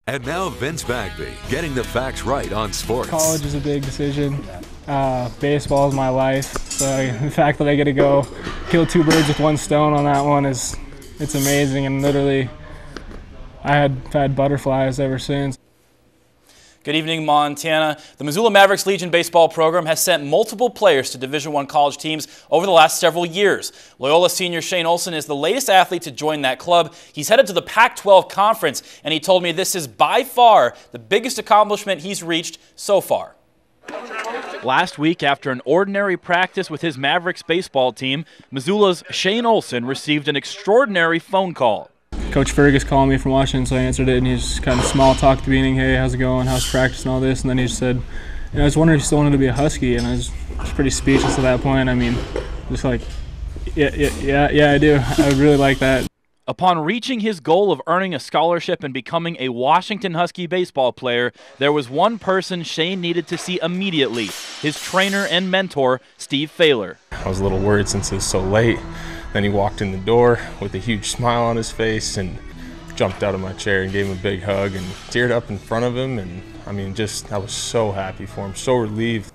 And now Vince Bagby getting the facts right on sports. College is a big decision. Baseball is my life. So the fact that I get to go kill two birds with one stone on that one it's amazing. And literally, I've had butterflies ever since. Good evening, Montana. The Missoula Mavericks Legion baseball program has sent multiple players to Division I college teams over the last several years. Loyola senior Shane Olson is the latest athlete to join that club. He's headed to the Pac-12 conference, and he told me this is by far the biggest accomplishment he's reached so far. Last week, after an ordinary practice with his Mavericks baseball team, Missoula's Shane Olson received an extraordinary phone call. Coach Fergus called me from Washington, so I answered it, and he just kind of small talk at the beginning. Hey, how's it going? How's practice and all this? And then he just said, I was wondering if you still wanted to be a Husky, and I was pretty speechless at that point. I mean, just like, yeah, I do. I would really like that. Upon reaching his goal of earning a scholarship and becoming a Washington Husky baseball player, there was one person Shane needed to see immediately, his trainer and mentor, Steve Failer. I was a little worried since it was so late. Then he walked in the door with a huge smile on his face and jumped out of my chair and gave him a big hug and teared up in front of him. And I mean, I was so happy for him, so relieved.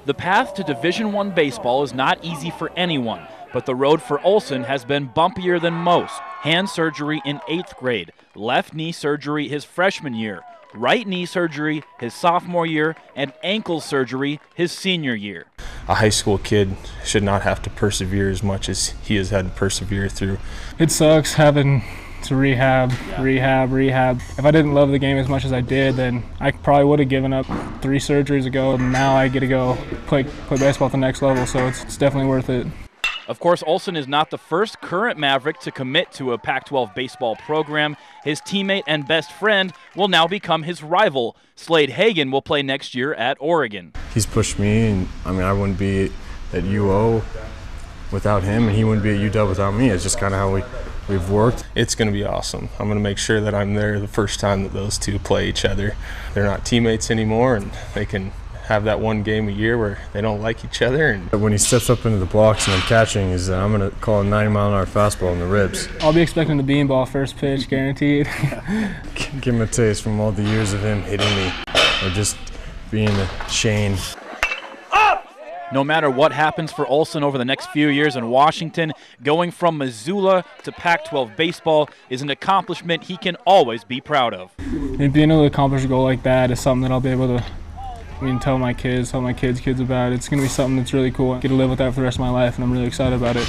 The path to Division I baseball is not easy for anyone, but the road for Olson has been bumpier than most. Hand surgery in 8th grade, left knee surgery his freshman year, right knee surgery his sophomore year, and ankle surgery his senior year. A high school kid should not have to persevere as much as he has had to persevere through. It sucks having to rehab. If I didn't love the game as much as I did, then I probably would have given up 3 surgeries ago. And now I get to go play baseball at the next level, so it's definitely worth it. Of course, Olson is not the first current Maverick to commit to a Pac-12 baseball program. His teammate and best friend will now become his rival. Slade Hagan will play next year at Oregon. He's pushed me, and I mean, I wouldn't be at UO without him, and he wouldn't be at UW without me. It's just kind of how we've worked. It's going to be awesome. I'm going to make sure that I'm there the first time that those two play each other. They're not teammates anymore, and they can have that one game a year where they don't like each other. And when he steps up into the box and I'm catching, I'm going to call a 90-mile-an-hour fastball in the ribs. I'll be expecting the beanball first pitch, guaranteed. Give him a taste from all the years of him hitting me or just being a Shane. No matter what happens for Olson over the next few years in Washington, going from Missoula to Pac-12 baseball is an accomplishment he can always be proud of. And being able to accomplish a goal like that is something that I'll be able to tell my kids about. It's going to be something that's really cool. I get to live with that for the rest of my life, and I'm really excited about it.